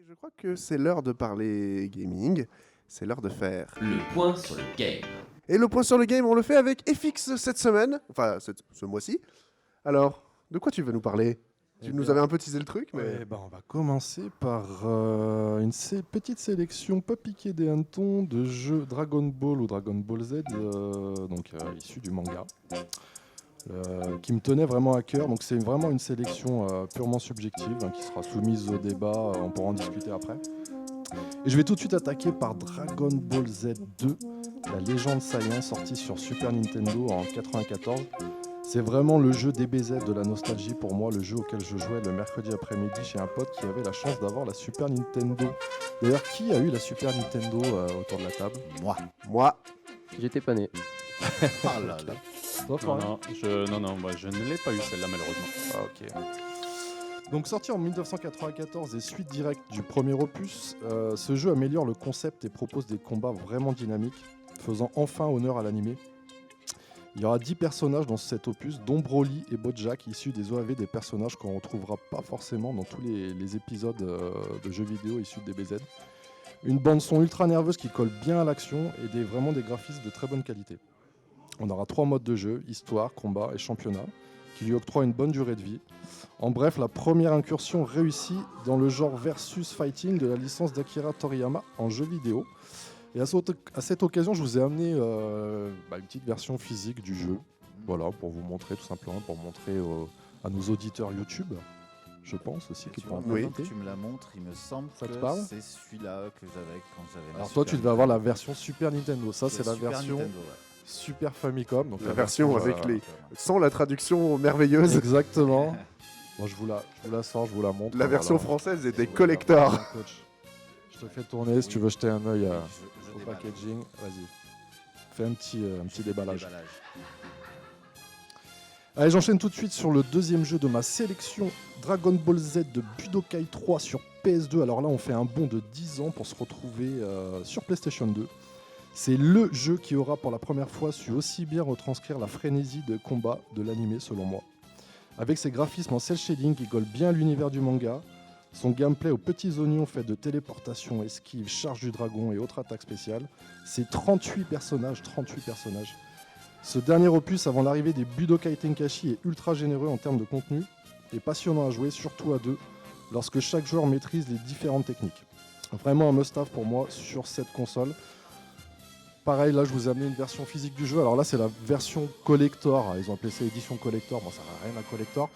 Je crois que c'est l'heure de parler gaming. C'est l'heure de faire Le point sur le game. Et le point sur le game, on le fait avec FX cette semaine. Enfin, ce mois-ci. Alors, de quoi tu veux nous parler? Tu nous avais un peu teasé le truc, mais... Ouais, on va commencer par une petite sélection pas piquée des hannetons de jeux Dragon Ball ou Dragon Ball Z, issus du manga, qui me tenait vraiment à cœur. Donc c'est vraiment une sélection purement subjective qui sera soumise au débat, on pourra en discuter après. Et je vais tout de suite attaquer par Dragon Ball Z 2, la légende Saiyan, sortie sur Super Nintendo en 1994. C'est vraiment le jeu DBZ de la nostalgie pour moi, le jeu auquel je jouais le mercredi après-midi chez un pote qui avait la chance d'avoir la Super Nintendo. D'ailleurs, qui a eu la Super Nintendo autour de la table? Moi. J'étais pas né. Ah là là. Toi, Florian? Moi, je ne l'ai pas eu celle-là malheureusement. Ah, ok. Donc sorti en 1994 et suite directe du premier opus, ce jeu améliore le concept et propose des combats vraiment dynamiques, faisant enfin honneur à l'animé. Il y aura 10 personnages dans cet opus, dont Broly et Bojack, issus des OAV des personnages qu'on ne retrouvera pas forcément dans tous les épisodes de jeux vidéo issus de DBZ. Une bande son ultra nerveuse qui colle bien à l'action et vraiment des graphismes de très bonne qualité. On aura 3 modes de jeu, histoire, combat et championnat, qui lui octroient une bonne durée de vie. En bref, la première incursion réussie dans le genre versus fighting de la licence d'Akira Toriyama en jeu vidéo. Et à cette occasion, je vous ai amené une petite version physique du jeu, voilà, pour vous montrer tout simplement, pour montrer à nos auditeurs YouTube, je pense aussi qu'ils pourront Oui. présenter. Tu me la montres, il me semble Ça te que parle c'est celui-là que j'avais quand j'avais. Alors toi, tu devais avoir la version Super Nintendo, ça c'est la Super version Nintendo, ouais. Super Famicom. Donc La version avec euh, les... Sans la traduction merveilleuse. Exactement. Moi, je vous la sors, je vous la montre. La version Voilà. française était Oui, collector. Voilà, coach. Je te fais tourner si tu veux jeter un œil Je au déballe. packaging. Vas-y. Fais un petit déballage. Allez, j'enchaîne tout de suite sur le deuxième jeu de ma sélection, Dragon Ball Z de Budokai 3 sur PS2. Alors là, on fait un bond de 10 ans pour se retrouver sur PlayStation 2. C'est le jeu qui aura pour la première fois su aussi bien retranscrire la frénésie de combat de l'animé, selon moi. Avec ses graphismes en cel shading qui collent bien à l'univers du manga, son gameplay aux petits oignons fait de téléportation, esquive, charge du dragon et autres attaques spéciales, c'est 38 personnages. Ce dernier opus avant l'arrivée des Budokai Tenkaichi est ultra généreux en termes de contenu et passionnant à jouer, surtout à deux, lorsque chaque joueur maîtrise les différentes techniques. Vraiment un must-have pour moi sur cette console. Pareil, là je vous ai amené une version physique du jeu. Alors là c'est la version collector, ils ont appelé ça édition collector, bon ça n'a rien à collector.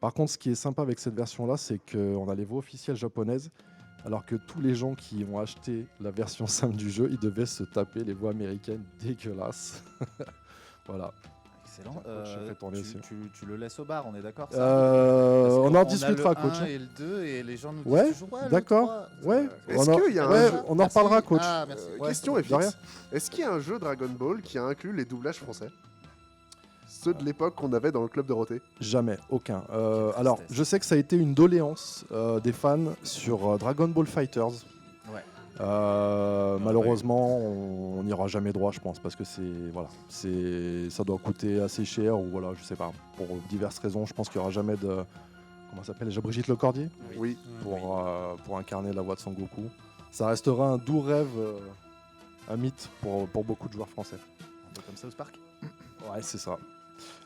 Par contre ce qui est sympa avec cette version là, c'est qu'on a les voix officielles japonaises, alors que tous les gens qui ont acheté la version simple du jeu, ils devaient se taper les voix américaines dégueulasses. Voilà. Excellent. Je fais tourner ici. Tu le laisses au bar, on est d'accord On en discutera, coach. coach. Le 1 et le 2 et les gens nous disent Ouais, toujours le d'accord. 3. Ouais. Est-ce qu'il y a un ouais, jeu... on en reparlera, coach. Ah, merci. Question de rien. FX. Est-ce qu'il y a un jeu Dragon Ball qui a inclus les doublages français? Ceux de l'époque qu'on avait dans le club Dorothée. Jamais, aucun. Quelle Alors, tristesse. je sais que ça a été une doléance des fans sur Dragon Ball Fighters. Ouais. Malheureusement, on n'ira jamais droit, je pense, parce que ça doit coûter assez cher, ou voilà, je sais pas, pour diverses raisons. Je pense qu'il n'y aura jamais de. Comment ça s'appelle déjà, Brigitte Lecordier Oui. pour incarner la voix de Son Goku. Ça restera un doux rêve, un mythe pour beaucoup de joueurs français. Un peu comme ça au Spark. Ouais, c'est ça.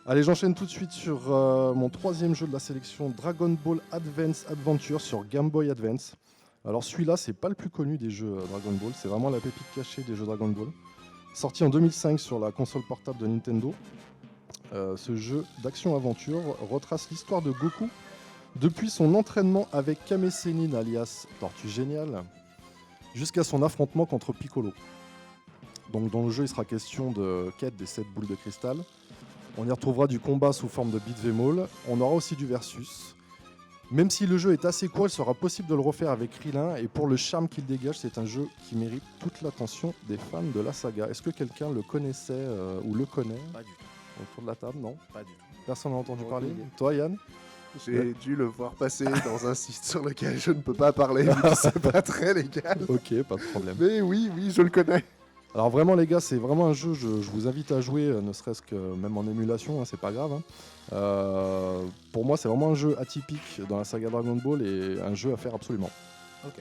Allez, j'enchaîne tout de suite sur mon troisième jeu de la sélection, Dragon Ball Advance Adventure sur Game Boy Advance. Alors celui-là, c'est pas le plus connu des jeux Dragon Ball, c'est vraiment la pépite cachée des jeux Dragon Ball. Sorti en 2005 sur la console portable de Nintendo, ce jeu d'action-aventure retrace l'histoire de Goku depuis son entraînement avec Kame Sennin alias Tortue Géniale jusqu'à son affrontement contre Piccolo. Donc dans le jeu, il sera question de quête des 7 boules de cristal. On y retrouvera du combat sous forme de beat'em all. On aura aussi du versus. Même si le jeu est assez court, il sera possible de le refaire avec Krillin. Et pour le charme qu'il dégage, c'est un jeu qui mérite toute l'attention des fans de la saga. Est-ce que quelqu'un le connaissait ou le connaît Pas du tout. autour de la table? Non. Pas du tout. Personne n'a entendu parler? Aucune idée. Toi, Yann? J'ai dû le voir passer dans un site sur lequel je ne peux pas parler, vu que c'est pas très légal. Ok, pas de problème. Mais oui, je le connais. Alors vraiment les gars, c'est vraiment un jeu, je vous invite à jouer, ne serait-ce que même en émulation, c'est pas grave. Pour moi c'est vraiment un jeu atypique dans la saga Dragon Ball et un jeu à faire absolument. Ok.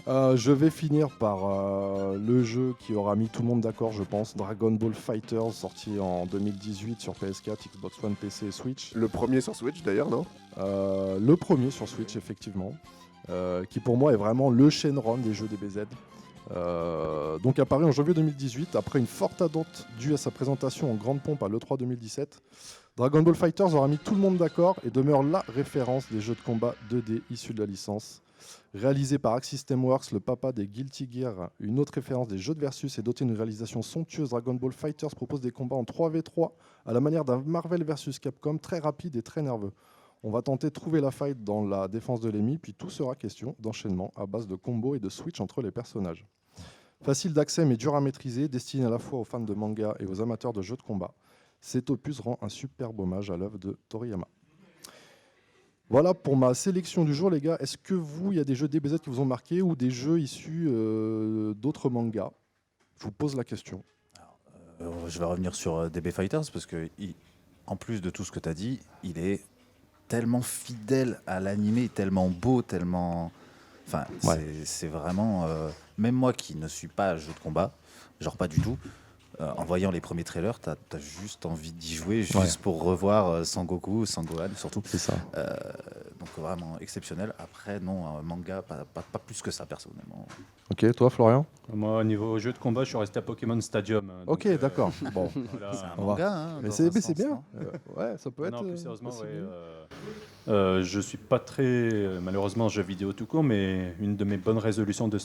Je vais finir par le jeu qui aura mis tout le monde d'accord, je pense, Dragon Ball Fighters, sorti en 2018 sur PS4, Xbox One, PC et Switch. Le premier sur Switch d'ailleurs, non? Le premier sur Switch, effectivement, qui pour moi est vraiment le Shenron des jeux DBZ. Donc apparu en janvier 2018, après une forte attente due à sa présentation en grande pompe à l'E3 2017, Dragon Ball Fighters aura mis tout le monde d'accord et demeure la référence des jeux de combat 2D issus de la licence. Réalisé par Arc System Works, le papa des Guilty Gear, une autre référence des jeux de versus et doté d'une réalisation somptueuse, Dragon Ball Fighters propose des combats en 3v3 à la manière d'un Marvel vs Capcom, très rapide et très nerveux. On va tenter de trouver la faille dans la défense de l'ennemi, puis tout sera question d'enchaînement à base de combos et de switch entre les personnages. Facile d'accès mais dur à maîtriser, destiné à la fois aux fans de manga et aux amateurs de jeux de combat, cet opus rend un superbe hommage à l'œuvre de Toriyama. Voilà pour ma sélection du jour, les gars. Est-ce que vous, il y a des jeux DBZ qui vous ont marqué ou des jeux issus d'autres mangas? Je vous pose la question. Je vais revenir sur DB Fighters parce que, en plus de tout ce que tu as dit, il est tellement fidèle à l'animé, tellement beau, tellement. Enfin, c'est vraiment. Même moi qui ne suis pas jeu de combat, genre pas du tout. En voyant les premiers trailers, t'as juste envie d'y jouer, juste pour revoir Sangoku, Sangohan surtout. C'est ça. Donc vraiment exceptionnel. Après, non, manga, pas plus que ça personnellement. Ok, toi Florian? Moi, au niveau jeu de combat, je suis resté à Pokémon Stadium. Ok, d'accord. Bon. Voilà. C'est un on manga, hein, Mais dans c'est un sens, bien. non Ouais, ça peut être. Non, plus sérieusement, aussi ouais, bien. je suis pas très, malheureusement, jeu vidéo tout court, mais une de mes bonnes résolutions de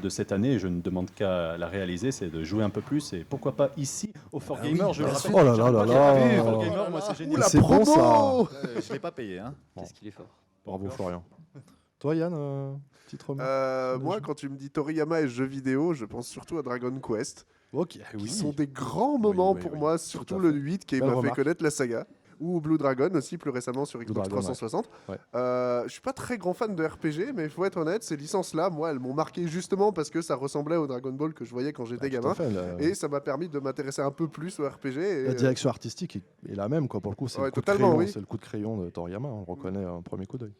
cette année, et je ne demande qu'à la réaliser, c'est de jouer un peu plus, et pourquoi pas ici, au 4Gamer, je le rappelle. Oh là là là là. 4Gamer, moi, c'est génial. La C'est bon, promo Je l'ai pas payé, hein. Qu'est-ce qu'il est fort. Bravo Florian. Toi Yann, petite remarque? Moi, quand tu me dis Toriyama et jeux vidéo, je pense surtout à Dragon Quest. Ok, Qui sont des grands moments oui, pour oui. moi, Tout surtout à le fait. 8 qui Belle m'a fait remarque. connaître la saga. Ou Blue Dragon aussi, plus récemment sur Blue Xbox Dragon, 360. ouais. Je suis pas très grand fan de RPG, mais il faut être honnête, ces licences-là, moi, elles m'ont marqué justement parce que ça ressemblait au Dragon Ball que je voyais quand j'étais Tout à gamin. fait, Et ça m'a permis de m'intéresser un peu plus au RPG. Et, la direction artistique est la même, quoi. Pour le coup, c'est Ouais, le coup de totalement, crayon, oui. c'est le coup de crayon de Toriyama. On le reconnaît un premier coup d'œil.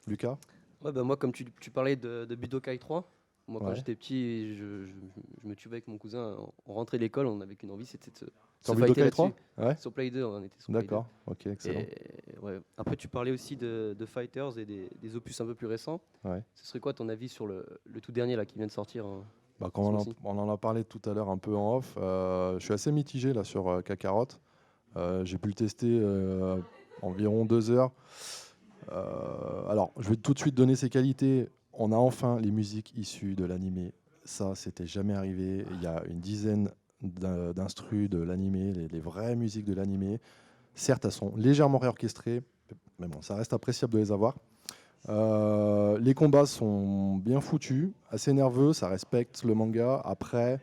Lucas? Ouais, bah moi, comme tu parlais de Budokai 3, moi, quand Ouais. j'étais petit, je me tuais avec mon cousin. On rentrait de l'école, on avait qu'une envie, c'était de se Sur fighter Budokai 3? là-dessus. Ouais. Sur Play 2, on était sur Play 2. D'accord, ok, excellent. Et, ouais. Après, tu parlais aussi de Fighters et des opus un peu plus récents. Ouais. Ce serait quoi ton avis sur le tout dernier là, qui vient de sortir Bah, quand on en a parlé tout à l'heure un peu en off, je suis assez mitigé là, sur Kakarot. J'ai pu le tester environ 2 heures. Alors, je vais tout de suite donner ses qualités. On a enfin les musiques issues de l'animé. Ça, c'était jamais arrivé. Il y a une dizaine d'instrus de l'animé, les vraies musiques de l'animé. Certes, elles sont légèrement réorchestrées, mais bon, ça reste appréciable de les avoir. Les combats sont bien foutus, assez nerveux, ça respecte le manga. Après,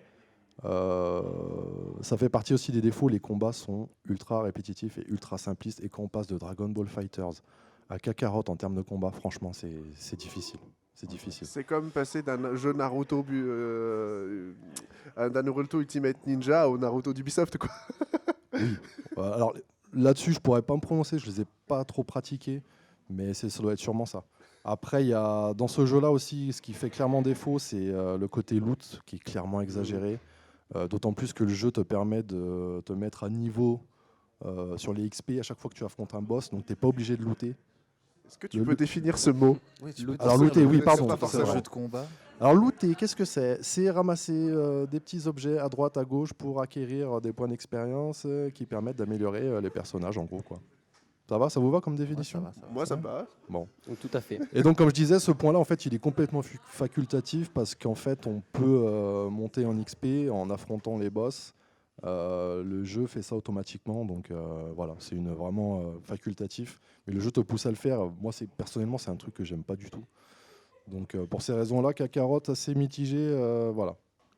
ça fait partie aussi des défauts. Les combats sont ultra répétitifs et ultra simplistes. Et quand on passe de Dragon Ball Fighters à Kakarot en termes de combat, franchement, c'est difficile. C'est difficile. C'est comme passer d'un jeu Naruto, d'un Naruto Ultimate Ninja au Naruto d'Ubisoft, quoi. Alors là-dessus, je pourrais pas me prononcer, je les ai pas trop pratiqués, mais ça doit être sûrement ça. Après, il y a dans ce jeu-là aussi, ce qui fait clairement défaut, c'est le côté loot qui est clairement exagéré. D'autant plus que le jeu te permet de te mettre à niveau sur les XP à chaque fois que tu affrontes un boss, donc t'es pas obligé de looter. Est-ce que tu peux définir ce mot? Oui, Alors, looter, oui, pardon, c'est C'est un vrai. jeu de combat. Alors looter, qu'est-ce que c'est? C'est ramasser des petits objets à droite, à gauche pour acquérir des points d'expérience qui permettent d'améliorer les personnages en gros, quoi. Ça va, ça vous va comme définition? Ouais, ça va. Moi, ça me passe. Donc, tout à fait. Et donc comme je disais, ce point-là en fait il est complètement facultatif parce qu'en fait on peut monter en XP en affrontant les boss. Le jeu fait ça automatiquement, donc voilà, c'est vraiment facultatif. Mais le jeu te pousse à le faire. Moi personnellement c'est un truc que j'aime pas du tout. Donc pour ces raisons-là, Kakarot assez mitigé, voilà.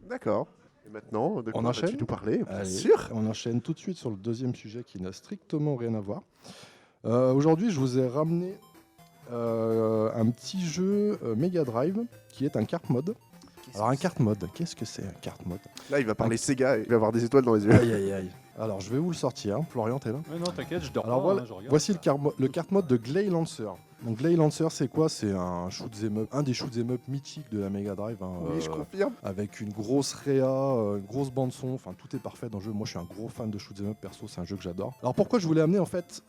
D'accord. Et maintenant, de quoi On vas-tu enchaîne nous parler? Bien Allez, sûr. on enchaîne tout de suite sur le deuxième sujet qui n'a strictement rien à voir. Aujourd'hui, je vous ai ramené un petit jeu Mega Drive qui est un cart mode. Alors un cart mode, qu'est-ce que c'est un cart mode? Là, il va parler Sega et il va avoir des étoiles dans les yeux. Aïe aïe aïe. Alors je vais vous le sortir, hein. Florian, t'es là? Ouais, non, t'inquiète, je dors Alors pas, voilà, hein, je regarde. voici le cart mode de Glay Lancer. Donc Glade Lancer, c'est quoi? C'est un shoot'em up, un des shoot'em up mythiques de la Mega Drive. Hein, Oui, je confirme. avec une grosse réa, une grosse bande son, enfin tout est parfait dans le jeu. Moi je suis un gros fan de shoot'em up perso, c'est un jeu que j'adore. Alors pourquoi je voulais amener en fait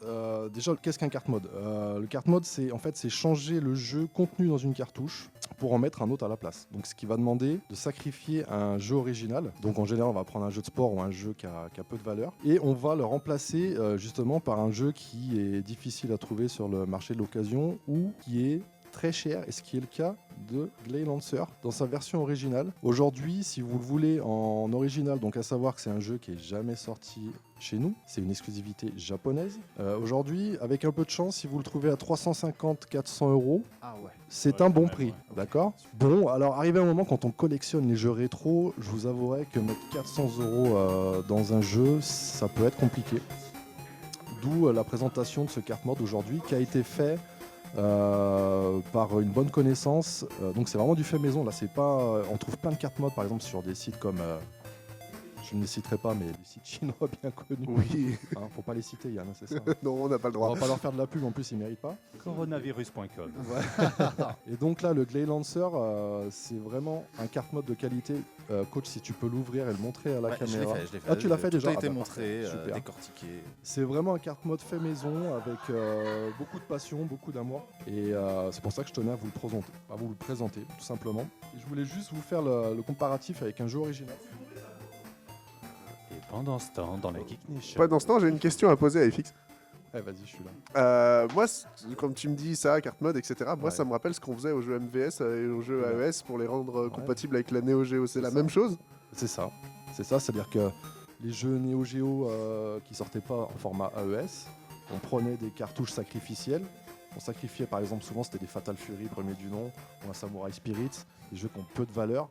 déjà qu'est-ce qu'un cart mode? Le cart mode c'est changer le jeu contenu dans une cartouche pour en mettre un autre à la place. Donc ce qui va demander de sacrifier un jeu original. Donc en général on va prendre un jeu de sport ou un jeu qui a peu de valeur et on va le remplacer justement par un jeu qui est difficile à trouver sur le marché de l'occasion ou qui est très cher, et ce qui est le cas de Glade Lancer dans sa version originale. Aujourd'hui, si vous le voulez en original, donc à savoir que c'est un jeu qui est jamais sorti chez nous, c'est une exclusivité japonaise. Aujourd'hui, avec un peu de chance, si vous le trouvez à 350-400 €, c'est Ouais, un bon quand même, prix, ouais. Ok. d'accord? Bon, alors arrivé un moment quand on collectionne les jeux rétro, je vous avouerai que mettre 400 € dans un jeu, ça peut être compliqué. D'où la présentation de ce cart mode aujourd'hui qui a été fait par une bonne connaissance. Donc c'est vraiment du fait maison. Là, c'est pas. On trouve plein de cartes mode, par exemple, sur des sites comme. Je ne les citerai pas, mais des sites chinois bien connus. Oui. Hein, faut pas les citer, Yann, c'est ça. Non, on n'a pas le On droit. va pas leur faire de la pub, en plus ils méritent pas. Coronavirus.com. Et donc là, le Glade Lancer, c'est vraiment un carte mode de qualité. Coach, si tu peux l'ouvrir et le montrer à la Ouais, je l'ai caméra. fait, je l'ai fait. Ah, tu l'as fait déjà? Tout a été Ah bah, montré, parfait, super. décortiqué. C'est vraiment un carte mode fait maison avec beaucoup de passion, beaucoup d'amour. Et c'est pour ça que je tenais à vous le présenter, tout simplement. Et je voulais juste vous faire le comparatif avec un jeu original. Et pendant ce temps, dans la Geek Nation. Pendant ce temps, j'ai une question à poser à FX. Eh, vas-y, je suis là. Moi, comme tu me dis ça, carte mode, etc., moi, Ouais. ça me rappelle ce qu'on faisait aux jeux MVS et aux jeux Ouais. AES pour les rendre Ouais. compatibles avec la Neo Geo. C'est C'est la ça. même chose? C'est ça, c'est-à-dire que les jeux Neo Geo qui sortaient pas en format AES, on prenait des cartouches sacrificielles. On sacrifiait par exemple, souvent c'était des Fatal Fury, premier du nom, ou un Samurai Spirit, des jeux qui ont peu de valeur,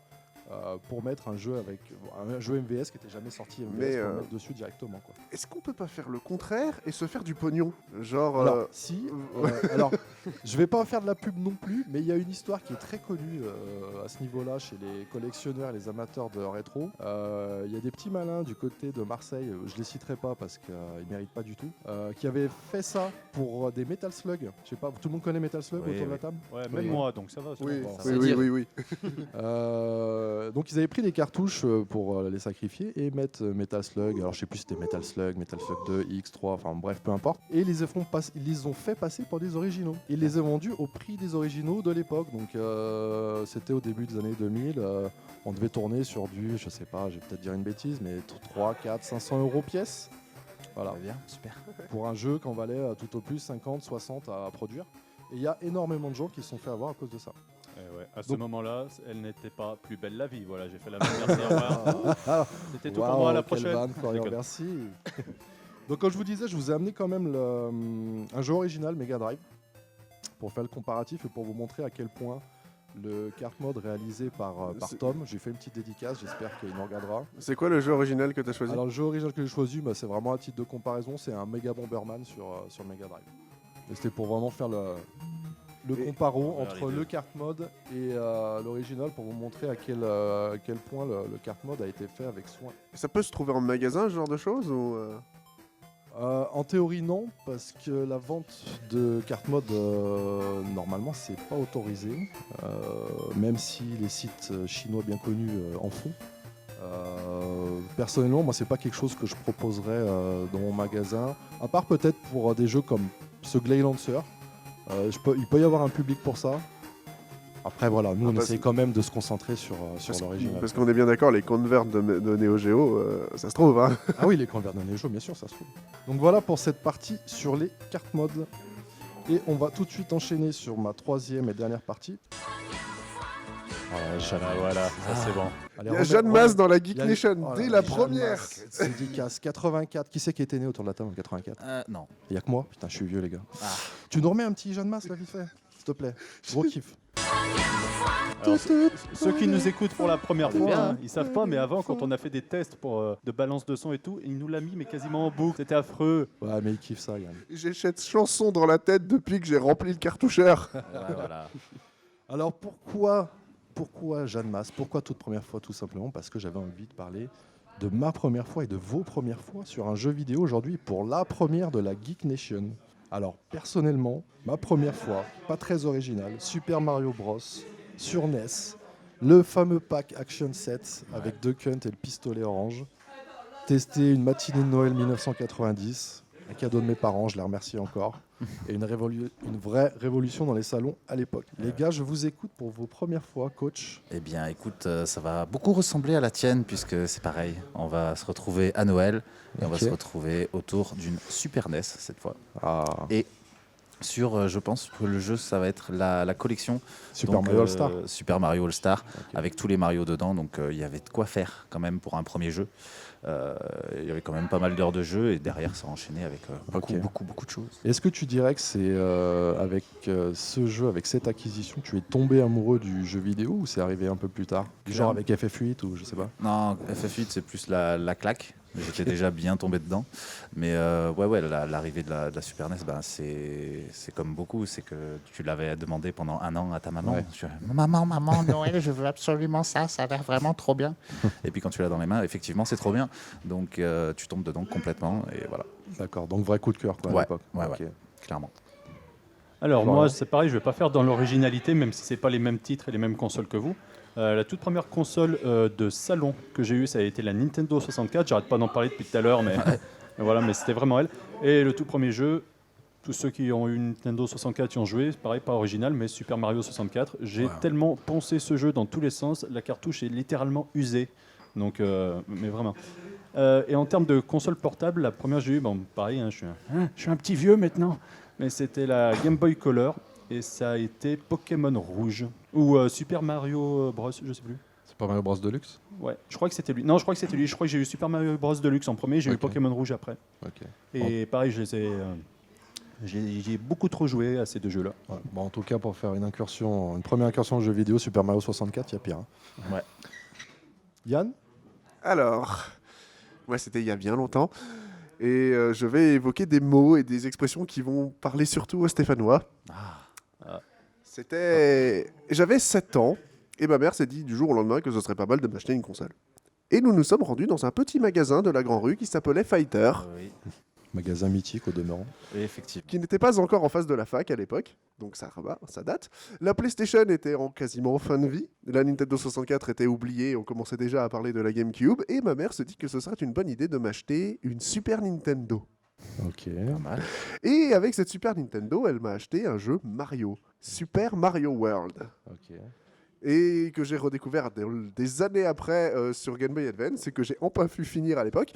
pour mettre un jeu MVS qui était jamais sorti MVS Mais, pour le mettre dessus directement, quoi. Est-ce qu'on peut pas faire le contraire et se faire du pognon? Genre. Alors, si. Alors, je vais pas en faire de la pub non plus, mais il y a une histoire qui est très connue à ce niveau-là chez les collectionneurs et les amateurs de rétro. Il y a des petits malins du côté de Marseille, je les citerai pas parce qu'ils méritent pas du tout, qui avaient fait ça pour des Metal Slug. Je sais pas, tout le monde connaît Metal Slug Oui, autour de la oui. table? Ouais, Oui. même moi, donc ça va. Oui, bon, oui, oui, oui, oui. Donc ils avaient pris des cartouches pour les sacrifier et mettre Metal Slug. Alors je sais plus si c'était Metal Slug 2, X3, enfin bref, peu importe. Et ils les ont fait passer pour des originaux. Ils les ont vendus au prix des originaux de l'époque. Donc c'était au début des années 2000. On devait tourner sur du, je sais pas, je vais peut-être dire une bêtise, mais 3, 4, 500 € pièce. Voilà. Très bien, super. Pour un jeu qu'en valait tout au plus 50, 60 à produire. Et il y a énormément de gens qui se sont fait avoir à cause de ça. Ouais. À ce Donc- moment-là, elle n'était pas plus belle la vie. Voilà, j'ai fait la même merci, au revoir. Ah, C'était tout waouh, pour moi, à la quelle prochaine. vanne, Florian, Je déconne. merci. Donc comme je vous disais, je vous ai amené quand même un jeu original Mega Drive pour faire le comparatif et pour vous montrer à quel point le cart mode réalisé par C'est- Tom, j'ai fait une petite dédicace, j'espère qu'il nous regardera. C'est quoi le jeu original que tu as choisi? Alors le jeu original que j'ai choisi, c'est vraiment à titre de comparaison, c'est un Mega Bomberman sur Mega Drive. Et c'était pour vraiment faire le Et- comparo Voilà, entre les deux. le cart mode et l'original pour vous montrer à quel point le cart mode a été fait avec soin. Ça peut se trouver en magasin, ce genre de choses ou En théorie non, parce que la vente de carte mode normalement c'est pas autorisé, même si les sites chinois bien connus en font. Personnellement, moi c'est pas quelque chose que je proposerais dans mon magasin, à part peut-être pour des jeux comme ce Glade Lancer. Il peut y avoir un public pour ça. Après voilà, nous on parce- essaye quand même de se concentrer sur l'original. Parce qu'on est bien d'accord, les converts de Neo Geo, ça se trouve, hein. Ah oui, les converts de Neo, bien sûr, ça se trouve. Donc voilà pour cette partie sur les cartes mode. Et on va tout de suite enchaîner sur ma troisième et dernière partie. Voilà, ça c'est bon. Allez, Il y a remets- Jeanne remets- Masse dans la il Geek y a- Nation, oh là dès là, la Jeanne première. Masse, dédicace 84. Qui c'est qui était né autour de la table en 84? Non. Il y a que moi. Putain, je suis vieux, les gars. Ah. Tu nous remets un petit Jeanne Masse, là, vite fait, s'il te plaît. Gros kiff. Alors, ceux qui nous écoutent pour la première fois, bien. hein, ils savent pas, mais avant, quand on a fait des tests de balance de son et tout, il nous l'a mis, mais quasiment en boucle. C'était affreux. Ouais, mais il kiffe ça, Yann. J'ai cette chanson dans la tête depuis que j'ai rempli le cartoucheur. Voilà. Alors pourquoi Jeanne Masse? Pourquoi toute première fois? Tout simplement parce que j'avais envie de parler de ma première fois et de vos premières fois sur un jeu vidéo aujourd'hui pour la première de la Geek Nation. Alors, personnellement, ma première fois, pas très original, Super Mario Bros. Sur NES, le fameux pack Action Set avec Duck Hunt et le pistolet orange. Testé une matinée de Noël 1990, un cadeau de mes parents, je les remercie encore. Et une vraie révolution dans les salons à l'époque. Les gars, je vous écoute pour vos premières fois, coach. Eh bien, écoute, ça va beaucoup ressembler à la tienne, puisque c'est pareil. On va se retrouver à Noël, et on va Ok. se retrouver autour d'une Super NES, cette fois. Ah, Et je pense que le jeu, ça va être la collection Super donc, Mario All-Star. Super Mario All-Star, Ok. avec tous les Mario dedans. Donc, il y avait de quoi faire quand même pour un premier jeu. Il y avait quand même pas mal d'heures de jeu, et derrière, ça a enchaîné avec Ok. beaucoup de choses. Est-ce que tu dirais que c'est avec ce jeu, avec cette acquisition, tu es tombé amoureux du jeu vidéo ou c'est arrivé un peu plus tard? Du genre avec FF8 ou je sais pas. Non, FF8, c'est plus la claque. J'étais déjà bien tombé dedans. Mais l'arrivée de la Super NES, ben, c'est comme beaucoup. C'est que tu l'avais demandé pendant un an à ta maman. Ouais. Maman, Noël, je veux absolument ça. Ça a l'air vraiment trop bien. Et puis quand tu l'as dans les mains, effectivement, c'est trop bien. Donc tu tombes dedans complètement. Et voilà, D'accord, donc vrai coup de cœur quoi, à Ouais, l'époque. ouais, Ok. clairement. Alors Voilà. moi c'est pareil, je vais pas faire dans l'originalité, même si c'est pas les mêmes titres et les mêmes consoles que vous. La toute première console de salon que j'ai eue, ça a été la Nintendo 64. J'arrête pas d'en parler depuis tout à l'heure, mais voilà, mais c'était vraiment elle. Et le tout premier jeu, tous ceux qui ont eu une Nintendo 64 y ont joué, c'est pareil, pas original, mais Super Mario 64. J'ai tellement poncé ce jeu dans tous les sens, la cartouche est littéralement usée. Donc, mais vraiment. Et en termes de console portable, la première que j'ai eue, bon, pareil, hein, je suis un petit vieux maintenant, mais c'était la Game Boy Color et ça a été Pokémon Rouge ou Super Mario Bros, je sais plus. C'est pas Mario Bros Deluxe. Ouais, je crois que c'était lui. Non, je crois que c'était lui. Je crois que j'ai eu Super Mario Bros Deluxe en premier, j'ai eu Ok. Pokémon Rouge après. Ok. Et pareil, je les ai, j'ai beaucoup trop joué à ces deux jeux-là. Ouais. Bon, en tout cas, pour faire une première incursion au jeu vidéo, Super Mario 64, il y a pire. Hein. Ouais. Yann? Alors, moi c'était il y a bien longtemps. Et je vais évoquer des mots et des expressions qui vont parler surtout aux Stéphanois. J'avais 7 ans et ma mère s'est dit du jour au lendemain que ce serait pas mal de m'acheter une console. Et nous nous sommes rendus dans un petit magasin de la Grand Rue qui s'appelait Fighter, Oui, Magasin mythique au demeurant. effectivement. qui n'était pas encore en face de la fac à l'époque, donc ça date. La PlayStation était en quasiment fin de vie, la Nintendo 64 était oubliée, on commençait déjà à parler de la GameCube, et ma mère se dit que ce serait une bonne idée de m'acheter une Super Nintendo. Ok. Pas mal. Et avec cette Super Nintendo, elle m'a acheté un jeu Mario, Super Mario World. Ok. Et que j'ai redécouvert des années après sur Game Boy Advance et que j'ai enfin pu finir à l'époque.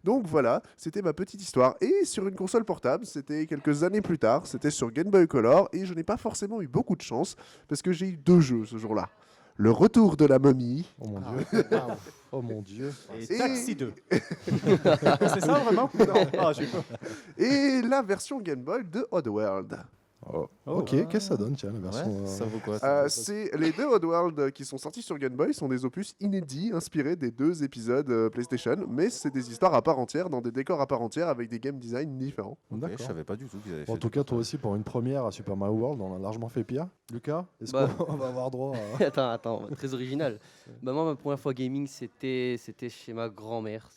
Donc voilà, c'était ma petite histoire. Et sur une console portable, c'était quelques années plus tard, c'était sur Game Boy Color et je n'ai pas forcément eu beaucoup de chance parce que j'ai eu 2 jeux ce jour-là. Le retour de la momie Oh mon dieu. Oh mon dieu. Et Et- Taxi 2. C'est ça vraiment Non. Ah, j'ai peur. et la version Game Boy de Oddworld. Oh. Oh. Ok, qu'est-ce que ça donne, tiens, la version. Ouais, ça vaut quoi C'est les 2 Oddworld qui sont sortis sur Game Boy sont des opus inédits inspirés des 2 épisodes PlayStation, mais c'est des histoires à part entière dans des décors à part entière avec des game design différents. Ok, D'accord. je savais pas du tout qu'ils avaient Bon, en fait tout cas, toi aussi, pour une première à Super Mario World, on a largement fait pire. Lucas, est-ce Bah. qu'on va avoir droit à... Attends, très original. Bah moi, ma première fois gaming, c'était chez ma grand-mère.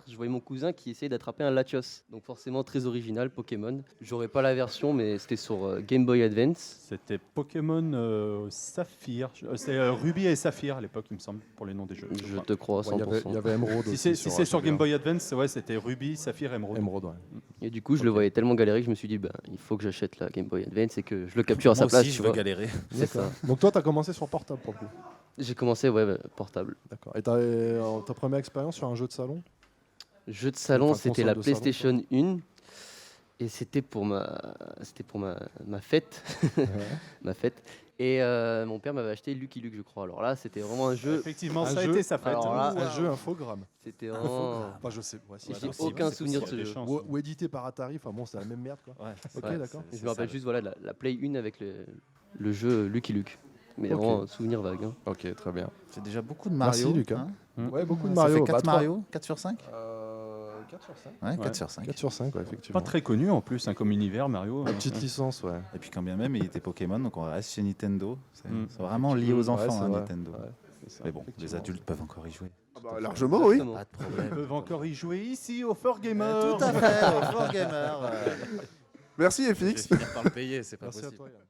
Je voyais mon cousin qui essayait d'attraper un Latios. Donc forcément très original, Pokémon. J'aurais pas la version, mais c'était sur Game Boy Advance. C'était Pokémon Saphir. C'est Ruby et Saphir à l'époque, il me semble, pour les noms des jeux. Je te crois à Ouais, 100%. il y avait Emerald Si aussi. c'est sur Game Boy Advance, ouais, c'était Ruby, Saphir, Emerald. Emerald, ouais. Et du coup, je le voyais tellement galérer que je me suis dit, ben, il faut que j'achète la Game Boy Advance et que je le capture à sa Moi place. aussi, tu je veux vois. galérer. C'est ça. Donc toi, tu as commencé sur portable pour le coup. J'ai commencé, ouais, portable. D'accord. Et ta première expérience sur un jeu de salon? Jeu de salon, Enfin, c'était console la de salon, PlayStation 1. Et c'était pour ma fête. Ouais. Ma fête. Et mon père m'avait acheté Lucky Luke, je crois. Alors là, c'était vraiment un jeu. Effectivement, Un ça a jeu. été sa fête. Alors là, Un jeu infogramme. C'était vraiment. Enfin, je sais. Ouais, si, J'ai si, aucun si, souvenir de si, ce des jeu. chances. Ou édité par Atari, enfin bon, c'est la même merde quoi. Ouais. Ok, Ouais, d'accord. Je me rappelle juste voilà, la Play 1 avec le jeu Lucky Luke. Mais Ok. vraiment, souvenir vague. Hein. Ok, très bien. C'est déjà beaucoup de Merci, Mario. Lucas. hein. Ouais, beaucoup de Ça Mario. fait 4 Bah, trois- Mario 4 sur 5 4 sur 5. Ouais, 4 Ouais. sur 5. 4 sur 5, ouais, effectivement. Pas très connu en plus, hein, comme univers Mario. Une petite licence, ouais. Et puis quand bien même, il était Pokémon, donc on reste chez Nintendo. C'est Mm. c'est vraiment lié aux Ouais, enfants, c'est hein, vrai. Nintendo. Ouais. ça, Mais bon, les effectivement. adultes peuvent encore y jouer. Ah bah, largement, oui. Exactement. Pas de Ils problème. peuvent encore y jouer ici au For Gamer. Tout à fait, au Floor Gamer. Merci Je vais FX. finir par le payer, c'est pas Merci à possible. toi, Yann.